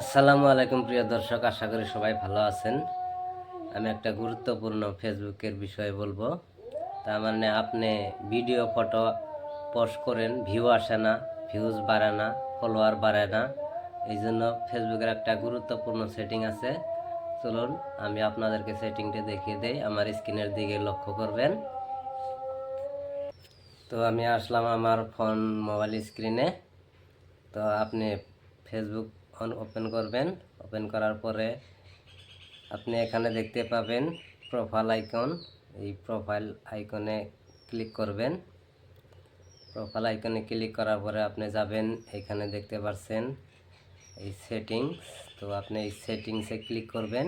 আসসালামু আলাইকুম প্রিয় দর্শক, আশা করি সবাই ভালো আছেন। আমি একটা গুরুত্বপূর্ণ ফেসবুকের বিষয়ে বলবো। তার মানে আপনি ভিডিও ফটো পোস্ট করেন, ভিউ আসে না, ভিউজ বাড়ে না, ফলোয়ার বাড়ে না। এই জন্য ফেসবুকের একটা গুরুত্বপূর্ণ সেটিং আছে। চলুন আমি আপনাদেরকে সেটিংটা দেখিয়ে দেই। আমার স্ক্রিনের দিকে লক্ষ্য করবেন। তো আমি আসলাম আমার মোবাইল স্ক্রিনে। তো আপনি ফেসবুক ওপেন করবেন। ওপেন করার পরে আপনি এখানে দেখতে পাবেন প্রোফাইল আইকন। এই প্রোফাইল আইকনে ক্লিক করবেন। প্রোফাইল আইকনে ক্লিক করার পরে আপনি যাবেন, এখানে দেখতে পাচ্ছেন এই সেটিংস। তো আপনি এই সেটিংসে ক্লিক করবেন।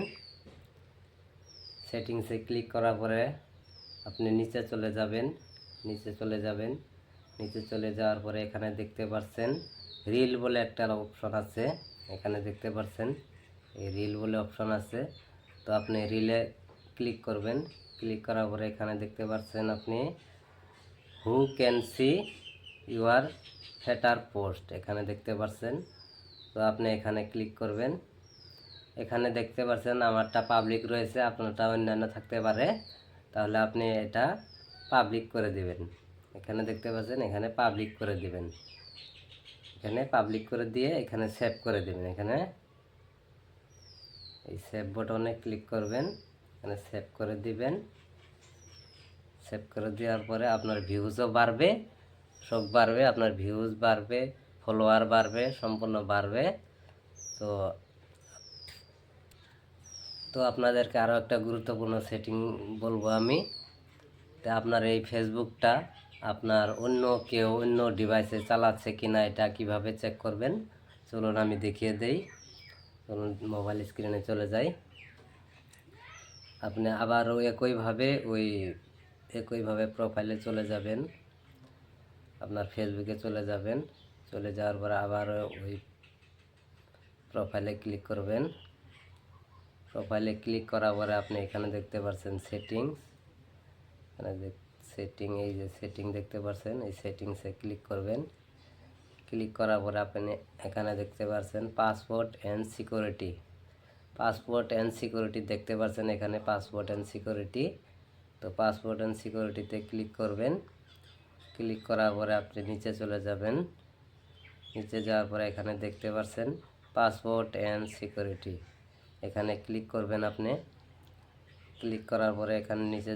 সেটিংসে ক্লিক করার পরে আপনি নিচে চলে যাবেন। নিচে চলে যাওয়ার পরে এখানে দেখতে পাচ্ছেন রিল বলে একটা অপশন আছে। এখানে দেখতে পাচ্ছেন এই রিল বলে অপশন আছে। তো আপনি রিলে ক্লিক করবেন। ক্লিক করার পরে এখানে দেখতে পাচ্ছেন আপনি who can see your foetal post, এখানে দেখতে পাচ্ছেন। তো আপনি এখানে ক্লিক করবেন। এখানে দেখতে পাচ্ছেন আমারটা পাবলিক রয়েছে, আপনারটা অন্যান্য থাকতে পারে। তাহলে আপনি এটা পাবলিক করে দিবেন। এখানে দেখতে পাচ্ছেন এখানে পাবলিক করে দিবেন। এখানে পাবলিক করে দিয়ে এখানে সেভ করে দিবেন। এখানে এই সেভ বাটনে ক্লিক করবেন, এখানে সেভ করে দিবেন। সেভ করে দেওয়ার পরে আপনার ভিউজও বাড়বে, সব বাড়বে, আপনার ভিউজ বাড়বে, ফলোয়ার বাড়বে, সম্পূর্ণ বাড়বে। তো তো আপনাদেরকে আরও একটা গুরুত্বপূর্ণ সেটিং বলবো আমি। তো আপনার এই ফেসবুকটা আপনার অন্য ডিভাইসে চালাচ্ছে কিনা এটা কিভাবে চেক করবেন, চলুন আমি দেখিয়ে দেই। চলুন মোবাইল স্ক্রিনে চলে যাই। আপনি আবারও একইভাবে প্রোফাইলে চলে যাবেন। আপনার ফেসবুকে চলে যাবেন। চলে যাওয়ার পরে আবারও ওই প্রোফাইলে ক্লিক করবেন। প্রোফাইলে ক্লিক করার পরে আপনি এখানে দেখতে পাচ্ছেন সেটিংস। এখানে সেটিং, এই যে সেটিং দেখতে পাচ্ছেন, এই সেটিংসে ক্লিক করবেন। ক্লিক করার পরে আপনি এখানে দেখতে পাচ্ছেন password and security. Password and security দেখতে পাচ্ছেন এখানে পাসওয়ার্ড অ্যান্ড সিকিউরিটি। তো পাসওয়ার্ড অ্যান্ড সিকিউরিটিতে ক্লিক করবেন। ক্লিক করার পরে আপনি নিচে চলে যাবেন। নিচে যাওয়ার পরে এখানে দেখতে পাচ্ছেন পাসওয়ার্ড অ্যান্ড সিকিউরিটি, এখানে ক্লিক করবেন। আপনি ক্লিক করার পরে এখানে নিচে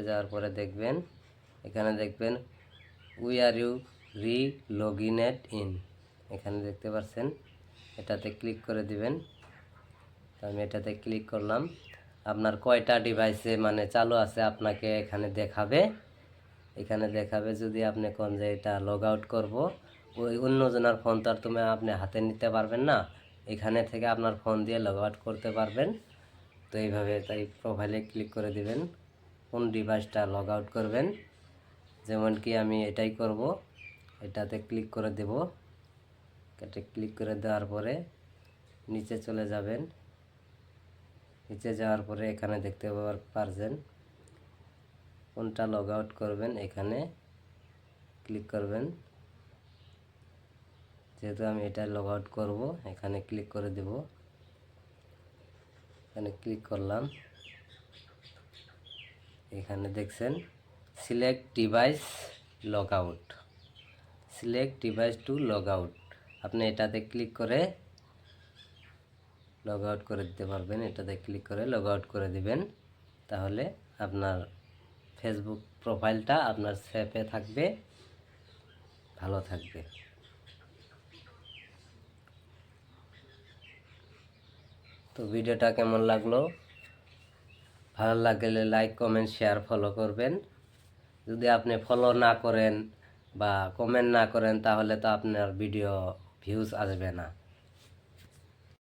যাওয়ার পরে দেখবেন এখানে দেখবেন উই আর ইউ লগইনেড ইন, এখানে দেখতে পাচ্ছেন, এটাতে ক্লিক করে দিবেন। আমি এটাতে ক্লিক করলাম। আপনার কয়টা ডিভাইসে চালু আছে আপনাকে এখানে দেখাবে। যদি আপনি কোন যে এটা লগ আউট করবো, ওই অন্যজনের ফোন তো আর আপনি হাতে নিতে পারবেন না। এখানে থেকে আপনার ফোন দিয়ে লগ আউট করতে পারবেন। তো এইভাবে তাই প্রোফাইলে ক্লিক করে দিবেন, কোন ডিভাইসটা লগ আউট করবেন। যেমন কি আমি এটাই করব, এটাতে ক্লিক করে দেব। এটা ক্লিক করে দেওয়ার পরে নিচে চলে যাবেন। নিচে যাওয়ার পরে এখানে দেখতে পারছেন কোনটা লগ আউট করবেন, এখানে ক্লিক করবেন। যেহেতু আমি এটা লগ আউট করব, এখানে ক্লিক করে দেব। এখানে ক্লিক করলাম। এখানে দেখছেন select device log out, select device to log out. আপনি এটাতে ক্লিক করে লগ আউট করে দিতে পারবেন। এটাতে ক্লিক করে লগ আউট করে দিবেন। তাহলে আপনার ফেসবুক প্রোফাইলটা আপনার সেফে থাকবে, ভালো থাকবে। তো ভিডিওটা কেমন লাগলো? ভালো লাগলে লাইক, কমেন্ট, শেয়ার, ফলো করবেন। যদি আপনি ফলো না করেন বা কমেন্ট না করেন তাহলে তো আপনার ভিডিও ভিউজ আসবে না।